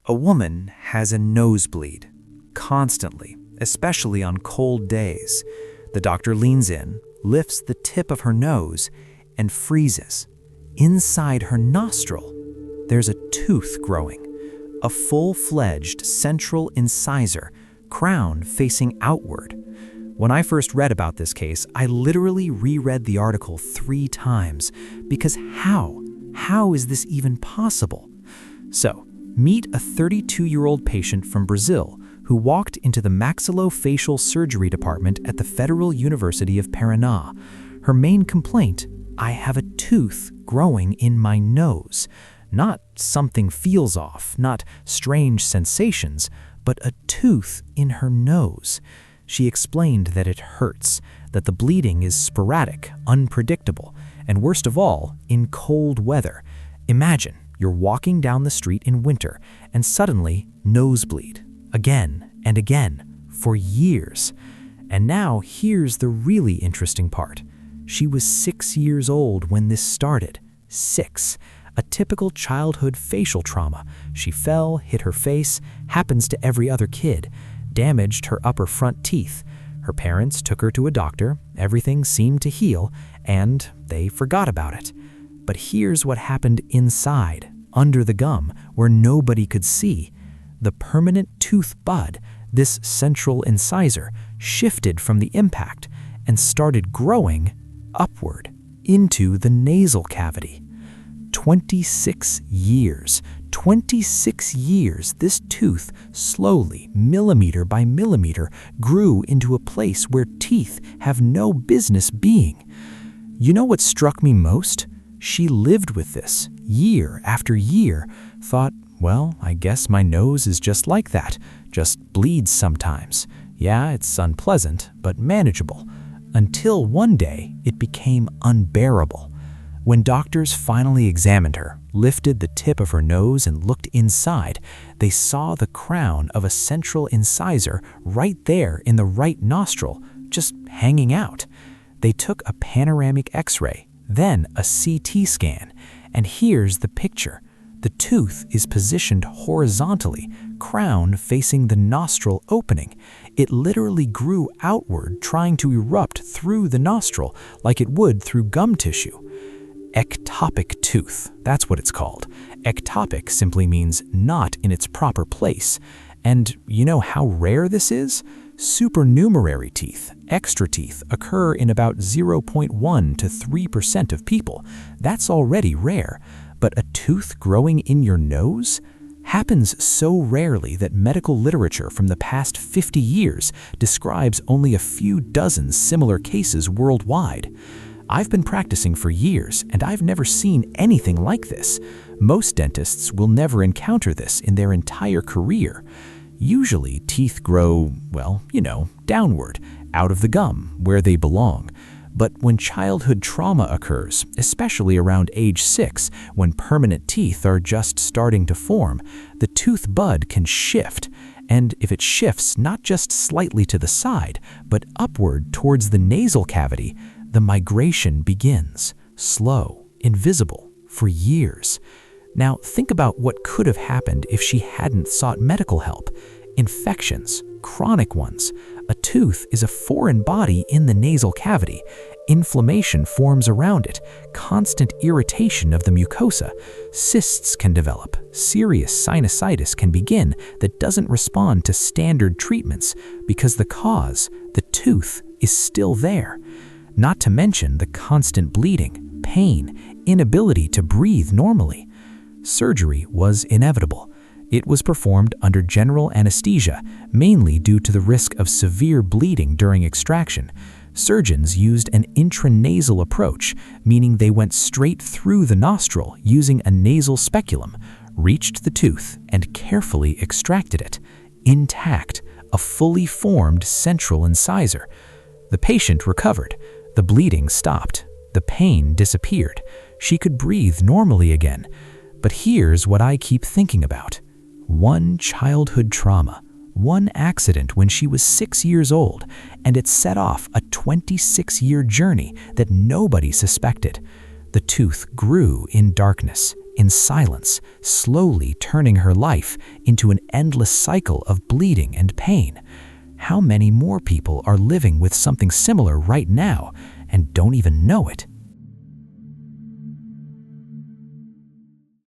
A woman has a nosebleed, constantly, especially on cold days. The doctor leans in, lifts the tip of her nose, and freezes. Inside her nostril, there's a tooth growing, a full-fledged central incisor, crown facing outward. When I first read about this case, I literally reread the article 3 times, because how is this even possible? So, meet a 32-year-old patient from Brazil who walked into the maxillofacial surgery department at the Federal University of Paraná. Her main complaint: I have a tooth growing in my nose. Not something feels off, not strange sensations, but a tooth in her nose. She explained that it hurts, that the bleeding is sporadic, unpredictable, and worst of all, in cold weather. Imagine you're walking down the street in winter and suddenly nosebleed, again and again, for years. And now here's the really interesting part. She was 6 years old when this started. 6. A typical childhood facial trauma. She fell, hit her face, happens to every other kid, damaged her upper front teeth. Her parents took her to a doctor, everything seemed to heal, and they forgot about it. But here's what happened inside, under the gum, where nobody could see. The permanent tooth bud, this central incisor, shifted from the impact and started growing upward into the nasal cavity. 26 years. 26 years, this tooth slowly, millimeter by millimeter, grew into a place where teeth have no business being. You know what struck me most? She lived with this, year after year, thought, well, I guess my nose is just like that, just bleeds sometimes. Yeah, it's unpleasant, but manageable. Until one day, it became unbearable. When doctors finally examined her, lifted the tip of her nose and looked inside, they saw the crown of a central incisor right there in the right nostril, just hanging out. They took a panoramic X-ray, then a CT scan, and here's the picture. The tooth is positioned horizontally, crown facing the nostril opening. It literally grew outward, trying to erupt through the nostril like it would through gum tissue. Ectopic tooth, that's what it's called. Ectopic simply means not in its proper place. And you know how rare this is? Supernumerary teeth, extra teeth, occur in about 0.1 to 3% of people. That's already rare. But a tooth growing in your nose? Happens so rarely that medical literature from the past 50 years describes only a few dozen similar cases worldwide. I've been practicing for years, and I've never seen anything like this. Most dentists will never encounter this in their entire career. Usually, teeth grow, well, downward, out of the gum, where they belong. But when childhood trauma occurs, especially around age 6, when permanent teeth are just starting to form, the tooth bud can shift. And if it shifts not just slightly to the side, but upward towards the nasal cavity, the migration begins, slow, invisible, for years. Now think about what could have happened if she hadn't sought medical help. Infections, chronic ones. A tooth is a foreign body in the nasal cavity. Inflammation forms around it, constant irritation of the mucosa. Cysts can develop. Serious sinusitis can begin that doesn't respond to standard treatments because the cause, the tooth, is still there. Not to mention the constant bleeding, pain, inability to breathe normally. Surgery was inevitable. It was performed under general anesthesia, mainly due to the risk of severe bleeding during extraction. Surgeons used an intranasal approach, meaning they went straight through the nostril using a nasal speculum, reached the tooth, and carefully extracted it. Intact, a fully formed central incisor. The patient recovered. The bleeding stopped. The pain disappeared. She could breathe normally again. But here's what I keep thinking about. One childhood trauma, one accident when she was 6 years old, and it set off a 26-year journey that nobody suspected. The tooth grew in darkness, in silence, slowly turning her life into an endless cycle of bleeding and pain. How many more people are living with something similar right now and don't even know it?